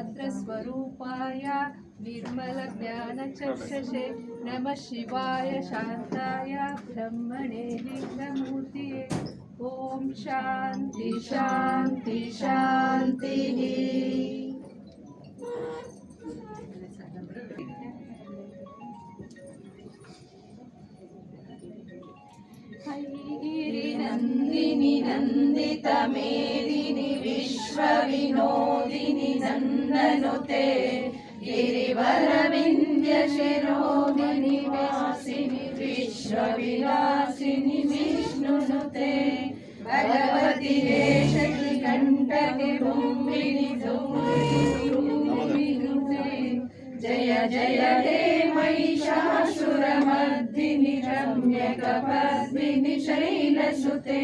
ज्ञानक्षेत्रस्वरूपाय निर्मलज्ञानचक्षसे नमः शिवाय शान्ताय ब्रह्मणे लिङ्गमूर्तये। ॐ शान्ति शान्ति शान्तिः। गिरिनन्दिनि नन्दितमेदिनि विश्वविनोदिनि नन्दनुते गिरिवरविन्द्यशिरोमणि वासिनि विश्वविलासिनि विष्णुनुते भगवति देशकि कण्ठके भूमिनि धूमिनुते जय जय हे महिषासुरमर्दिनि रम्यकपद्मिनि शैलसुते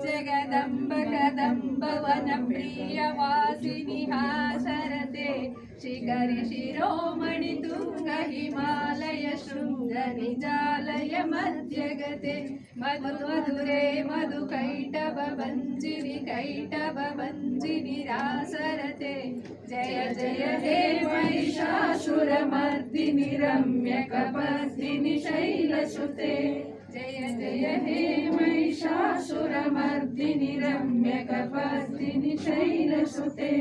जगदम्ब कदम्ब वनप्रियवासिनि हासरते शिखरि शिरोमणि तुंग हिमालय शृंग निजालय मध्यगते मधुरे मधुकैटभ भञ्जिनि रासरते जय जय हे महिषासुरमर्दिनि रम्यकपद्मिनि शैलसुते जय जय हे महिषासुरमर्दिनि रम्यकपद्मिनि शैलसुते।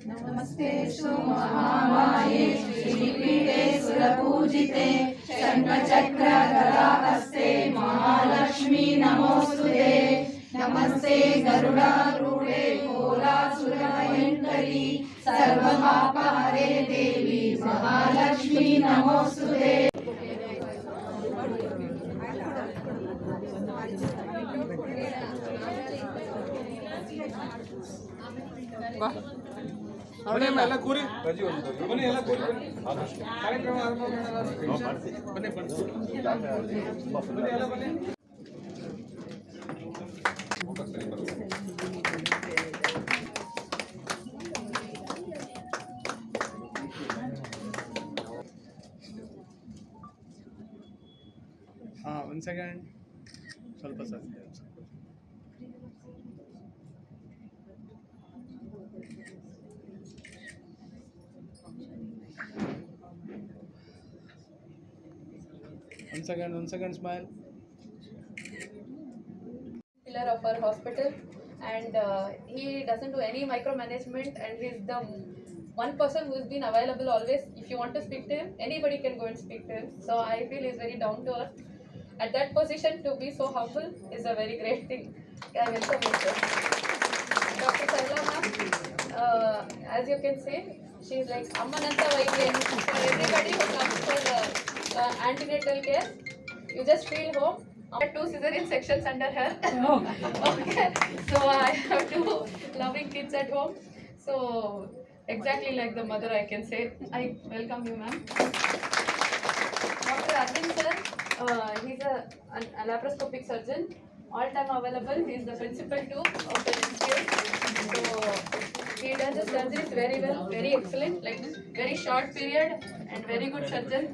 नमस्ते महामाये श्रीपीठे सुरपूजिते शङ्खचक्रगदाहस्ते महालक्ष्मी नमोस्तुते। नमस्ते गरुडारूढे कोलासुरभयङ्करी सर्वपापहरे देवी महालक्ष्मी नमोस्तुते। ಎಲ್ಲ ಕೂರಿ ಬನ್ನಿ ಎಲ್ಲ ಕೂರಿ ಕಾರ್ಯಕ್ರಮ ಆರಂಭ ಬನ್ನಿ ಎಲ್ಲ ಬನ್ನಿ. ಹಾಂ ಒಂದು ಸೆಕೆಂಡ್ ಸ್ವಲ್ಪ sir. One second, smile. Pillar of our hospital, and he doesn't do any micromanagement, and he's the one person who's been available always. If you want to speak to him, anybody can go and speak to him. So I feel he's very down to earth. At that position, to be so humble is a very great thing. I welcome you, sir. Dr. Sarla ma'am, as you can see, she's like Ammananta Vaidyan for everybody who comes for antenatal care. You just feel home. I have 2 cesarean sections under her. Okay. So I have 2 loving kids at home. So exactly like the mother, I can say. I welcome you, ma'am. Dr. Arvind sir, he's a laparoscopic surgeon. All time available. He is the principal too of the institute. So he does the surgeries very well, very excellent, like very short period and very good surgeon.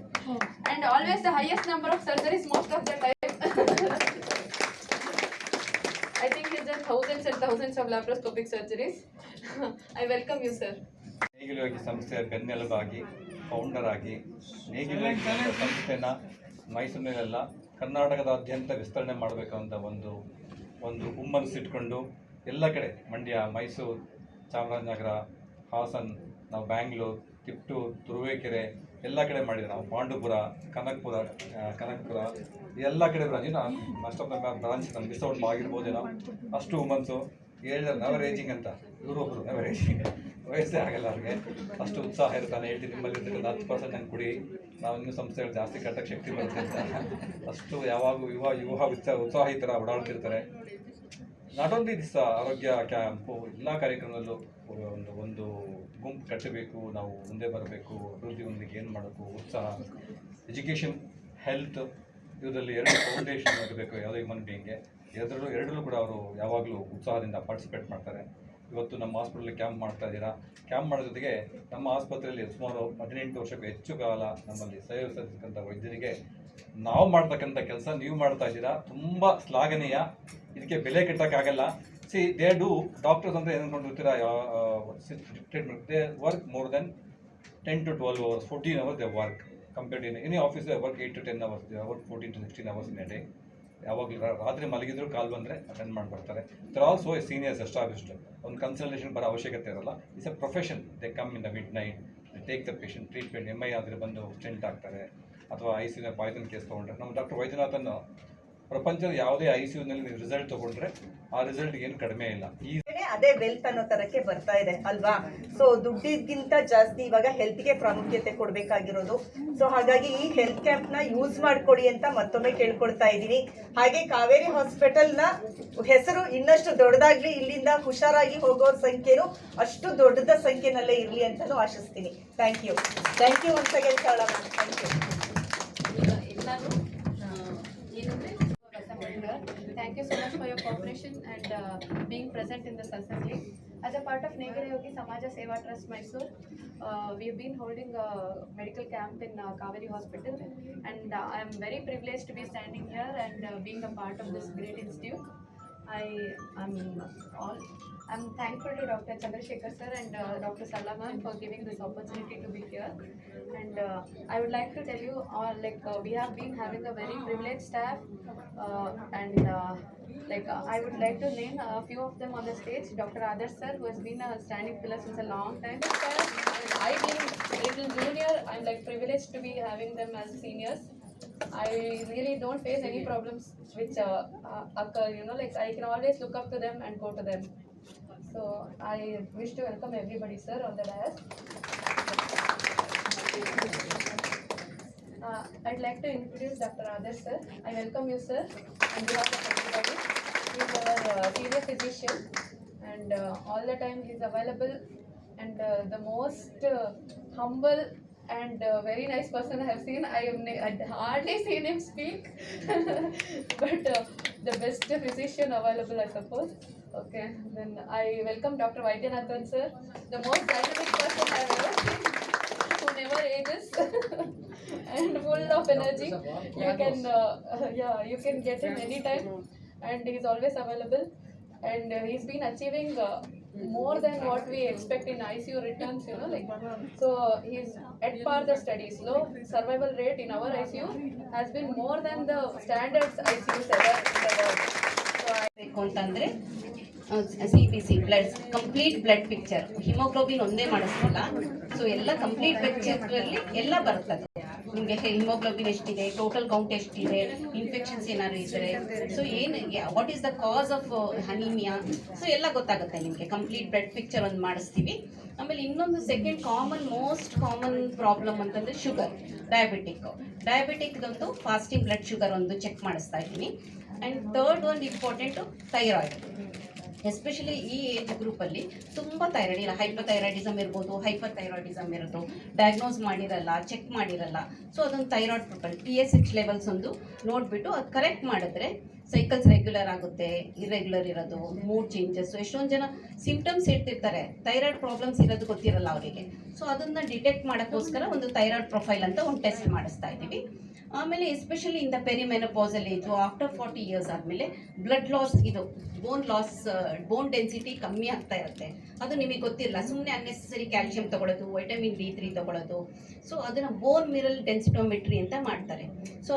And always the highest number of surgeries most of the time. I think he's done thousands and thousands of laparoscopic surgeries. I welcome you, sir. ನೇಗಿಲುವಾಗಿ ಸಂಸ್ಥೆಯ ಬೆನ್ನೆಲುಬಾಗಿ founder ಆಗಿ ನೇಗಿಲುವಾಗಿ ಸಂಸ್ಥೆನ ಮೈಸೂರಿನಲ್ಲೆಲ್ಲ ಕರ್ನಾಟಕದಾದ್ಯಂತ ವಿಸ್ತರಣೆ ಮಾಡಬೇಕಂತ ಒಂದು ಹುಮ್ಮನಸ್ಸಿಟ್ಕೊಂಡು ಎಲ್ಲ ಕಡೆ ಮಂಡ್ಯ, ಮೈಸೂರು, ಚಾಮರಾಜನಗರ, ಹಾಸನ್, ನಾವು ಬ್ಯಾಂಗ್ಳೂರು, ತಿಪ್ಟೂರು, ತುರುವೇಕೆರೆ ಎಲ್ಲ ಕಡೆ ಮಾಡಿದ್ರು. ನಾವು ಪಾಂಡುಪುರ, ಕನಕಪುರ ಎಲ್ಲ ಕಡೆ branch must of the branch ನಮ್ಮ ಮಿಸ್ ಔಟ್ ಆಗಿರ್ಬೋದೇನೋ ಅಷ್ಟು ವುಮನ್ಸು. ಹೇಳಿದ್ರೆ ನೆವರ್ ಏಜಿಂಗ್ ಅಂತ, ಇವರೊಬ್ಬರು ನೆವರ್ ಏಜಿಂಗ್, ವಯಸ್ಸೇ ಆಗಲ್ಲ ಅವ್ರಿಗೆ, ಅಷ್ಟು ಉತ್ಸಾಹ ಇರ್ತಾನೆ. ಹೇಳ್ತೀನಿ ನಿಮ್ಮಲ್ಲಿ ಇರ್ತಕ್ಕಂಥ 10% ನಂಗೆ ಕೊಡಿ, ನಾವು ಇನ್ನೂ ಸಂಸ್ಥೆಗಳು ಜಾಸ್ತಿ ಕಟ್ಟಕ್ಕೆ ಶಕ್ತಿ ಬರುತ್ತೆ ಅಂತ ಅಷ್ಟು ಯಾವಾಗೂ ಉತ್ಸಾಹಿತರ ಓಡಾಡ್ತಿರ್ತಾರೆ. ನಾಟ್ ಓನ್ಲಿ ದಿಸ್ ಆರೋಗ್ಯ ಕ್ಯಾಂಪು, ಎಲ್ಲ ಕಾರ್ಯಕ್ರಮದಲ್ಲೂ ಒಂದು ಗುಂಪು ಕಟ್ಟಬೇಕು, ನಾವು ಮುಂದೆ ಬರಬೇಕು, ಅಭಿವೃದ್ಧಿ ಹೊಂದಲಿಕ್ಕೆ ಏನು ಮಾಡಬೇಕು, ಉತ್ಸಾಹ, ಎಜುಕೇಷನ್, ಹೆಲ್ತ್, ಇದರಲ್ಲಿ 2 ಫೌಂಡೇಶನ್ ಇರಬೇಕು ಯಾವುದೇ ಹ್ಯೂಮನ್ ಬೀಯಿಂಗ್ಗೆ. ಎರಡರಲ್ಲೂ ಕೂಡ ಅವರು ಯಾವಾಗಲೂ ಉತ್ಸಾಹದಿಂದ ಪಾರ್ಟಿಸಿಪೇಟ್ ಮಾಡ್ತಾರೆ. ಇವತ್ತು ನಮ್ಮ ಹಾಸ್ಪಿಟಲ್ ಕ್ಯಾಂಪ್ ಮಾಡ್ತಾ ಇದ್ದೀರಾ. ಕ್ಯಾಂಪ್ ಮಾಡೋ ಜೊತೆಗೆ ನಮ್ಮ ಆಸ್ಪತ್ರೆಯಲ್ಲಿ ಸುಮಾರು 18 ವರ್ಷಕ್ಕೂ ಹೆಚ್ಚು ಕಾಲ ನಮ್ಮಲ್ಲಿ ಸೇವೆ ಸಲ್ಲಿಸ್ತಕ್ಕಂಥ ವೈದ್ಯರಿಗೆ ನಾವು ಮಾಡ್ತಕ್ಕಂಥ ಕೆಲಸ ನೀವು ಮಾಡ್ತಾ ಇದ್ದೀರಾ, ತುಂಬ ಶ್ಲಾಘನೀಯ. ಇದಕ್ಕೆ ಬೆಲೆ ಕಟ್ಟೋಕ್ಕಾಗಲ್ಲ. ಸಿ ದೇ ಡೂ ಡಾಕ್ಟರ್ಸ್ ಅಂದರೆ ಏನು ಅಂದ್ಕೊಂಡಿರ್ತೀರಾ, they work more than 10 to 12 hours, 14 hours they work. Compared to any office they work 8 to 10 hours, they work 14 to 16 hours in a day. ಯಾವಾಗಲೂ ರಾತ್ರಿ ಮಲಗಿದ್ರು ಕಾಲ್ ಬಂದರೆ ಅಟೆಂಡ್ ಮಾಡಿ ಬರ್ತಾರೆ. There also a seniors established. ಒಂದು consultation ಬರೋ ಅವಶ್ಯಕತೆ ಇರಲ್ಲ. It's a profession. They come in the midnight, take the patient treatment. MI ಆದರೆ ಬಂದು ಸ್ಟೆಂಟ್ ಆಗ್ತಾರೆ, ಅಥವಾ ICU ಪಾಯ್ಸನ್ ಕೇಸ್ ತೊಗೊಂಡ್ರೆ ನಮ್ಮ ಡಾಕ್ಟರ್ ವೈದ್ಯನಾಥನ್ ಪ್ರಪಂಚದ ಯಾವುದೇ ICUನಲ್ಲಿ ನೀವು ರಿಸಲ್ಟ್ ತೊಗೊಂಡ್ರೆ ಆ ರಿಸಲ್ಟ್ ಏನು ಕಡಿಮೆ ಇಲ್ಲ. ಅದೇ ವೆಲ್ತ್ ಅನ್ನೋ ತರಕ್ಕೆ ಬರ್ತಾ ಇದೆ ಅಲ್ವಾ. ಸೊ ದುಡ್ಡಿಗಿಂತ ಜಾಸ್ತಿ ಇವಾಗ ಹೆಲ್ತ್ಗೆ ಪ್ರಾಮುಖ್ಯತೆ ಕೊಡಬೇಕಾಗಿರೋದು. ಸೊ ಹಾಗಾಗಿ ಈ ಹೆಲ್ತ್ ಕ್ಯಾಂಪ್ನ ಯೂಸ್ ಮಾಡಿಕೊಡಿ ಅಂತ ಮತ್ತೊಮ್ಮೆ ಕೇಳ್ಕೊಳ್ತಾ ಇದ್ದೀನಿ. ಹಾಗೆ ಕಾವೇರಿ ಹಾಸ್ಪಿಟಲ್ನ ಹೆಸರು ಇನ್ನಷ್ಟು ದೊಡ್ಡದಾಗ್ಲಿ, ಇಲ್ಲಿಂದ ಹುಷಾರಾಗಿ ಹೋಗೋರ ಸಂಖ್ಯೆನೂ ಅಷ್ಟು ದೊಡ್ಡದ ಸಂಖ್ಯೆನಲ್ಲೇ ಇರಲಿ ಅಂತಲೂ ಆಶಿಸ್ತೀನಿ. ಥ್ಯಾಂಕ್ ಯು once again ಚಾಳ ma'am. Thank you. Thank you so much for your cooperation and being present in this assembly. As a part of Negara Yogi Samaja Seva Trust Mysore, we have been holding a medical camp in Kaveri Hospital, and I am very privileged to be standing here and being a part of this great institute. I'm thankful to Dr. Chandrasekhar sir and Dr. Salama for giving this opportunity to be here. And I would like to tell you all, we have been having a very privileged staff, and I would like to name a few of them on the stage. Dr. Adarsh sir, who has been a standing pillar since a long time. I being little junior, I'm privileged to be having them as seniors. I really don't face any problems which occur, I can always look up to them and go to them. So I wish to welcome everybody, sir, on the dais. I'd like to introduce Dr. Adarsh sir. I welcome you, sir, on behalf of everybody. He's our senior physician, and all the time he's available, and the most humble and very nice person I have seen. I'd hardly seen him speak, but the best physician available, I suppose. Okay, then I welcome Dr. Vaidyanathan sir, the most dynamic person I have ever seen, who never ages and full of energy. You can get him anytime, and he's always available, and he's been achieving more than what we expect in ICU returns, so he's at par the studies. Low survival rate in our ICU has been more than the standards ICUs ever in the world. ಅಂತಂದ್ರೆ CPC blood complete blood picture, haemoglobin ಒಂದೇ ಮಾಡಿಸಲ್ಲ. So ಎಲ್ಲ complete ಪಿಕ್ಚರಲ್ಲಿ ಎಲ್ಲ ಬರ್ತದೆ. ನಿಮಗೆ haemoglobin ಎಷ್ಟಿದೆ, total count ಎಷ್ಟಿದೆ, infections ಏನಾದ್ರು ಇದ್ದರೆ, ಸೊ ಏನು what is the cos of anaemia, so ಎಲ್ಲ ಗೊತ್ತಾಗುತ್ತೆ ನಿಮಗೆ. ಕಂಪ್ಲೀಟ್ ಬ್ಲಡ್ ಪಿಕ್ಚರ್ ಒಂದು ಮಾಡಿಸ್ತೀವಿ. ಆಮೇಲೆ ಇನ್ನೊಂದು ಸೆಕೆಂಡ್ ಮೋಸ್ಟ್ ಕಾಮನ್ ಪ್ರಾಬ್ಲಮ್ ಅಂತಂದರೆ ಶುಗರ್, ಡಯಾಬಿಟಿಕ್ದಂತೂ ಫಾಸ್ಟಿಂಗ್ ಬ್ಲಡ್ ಶುಗರ್ ಒಂದು ಚೆಕ್ ಮಾಡಿಸ್ತಾ ಇದ್ದೀನಿ. ಆ್ಯಂಡ್ ಥರ್ಡ್ ಒಂದು ಇಂಪಾರ್ಟೆಂಟು ಥೈರಾಯ್ಡ್. ಎಸ್ಪೆಷಲಿ ಈ ಏಜ್ ಗ್ರೂಪಲ್ಲಿ ತುಂಬ ಥೈರಾಯ್ಡ್ ಇಲ್ಲ, ಹೈಪೋಥೈರಾಯ್ಡಿಸಮ್ ಇರ್ಬೋದು, ಹೈಪರ್ ಇರೋದು, ಡಯಾಗ್ನೋಸ್ ಮಾಡಿರಲ್ಲ, ಚೆಕ್ ಮಾಡಿರಲ್ಲ. ಸೊ ಅದೊಂದು ಥೈರಾಯ್ಡ್ ಪ್ರೊಫೈಲ್ TSH ಲೆವೆಲ್ಸ್ ಒಂದು ನೋಡಿಬಿಟ್ಟು ಅದು ಕರೆಕ್ಟ್ ಮಾಡಿದ್ರೆ ಸೈಕಲ್ಸ್ ರೆಗ್ಯುಲರ್ ಆಗುತ್ತೆ. ಇರ್ರೆಗ್ಯುಲರ್ ಇರೋದು, ಮೂಡ್ ಚೇಂಜಸ್ಸು, ಎಷ್ಟೊಂದು ಜನ ಸಿಂಪ್ಟಮ್ಸ್ ಹೇಳ್ತಿರ್ತಾರೆ, ಥೈರಾಯ್ಡ್ ಪ್ರಾಬ್ಲಮ್ಸ್ ಇರೋದು ಗೊತ್ತಿರಲ್ಲ ಅವರಿಗೆ. ಸೊ ಅದನ್ನು ಡಿಟೆಕ್ಟ್ ಮಾಡೋಕ್ಕೋಸ್ಕರ ಒಂದು ಥೈರಾಯ್ಡ್ ಪ್ರೊಫೈಲ್ ಅಂತ ಒಂದು ಟೆಸ್ಟ್ ಮಾಡಿಸ್ತಾ ಇದ್ದೀವಿ. ಆಮೇಲೆ especially in the perimenopausal age after 40 years ಆದಮೇಲೆ ಬ್ಲಡ್ ಲಾಸ್, ಇದು ಬೋನ್ ಡೆನ್ಸಿಟಿ ಕಮ್ಮಿ ಆಗ್ತಾ ಇರುತ್ತೆ. ಅದು ನಿಮಗೆ ಗೊತ್ತಿರಲ್ಲ, ಸುಮ್ಮನೆ ಅನ್ನೆಸರಿ ಕ್ಯಾಲ್ಸಿಯಂ ತೊಗೊಳ್ಳೋದು, ವಿಟಮಿನ್ D3 ತೊಗೊಳ್ಳೋದು. ಸೊ ಅದನ್ನು ಬೋನ್ ಮಿನರಲ್ ಡೆನ್ಸಿಟೋಮೆಟ್ರಿ ಅಂತ ಮಾಡ್ತಾರೆ. ಸೊ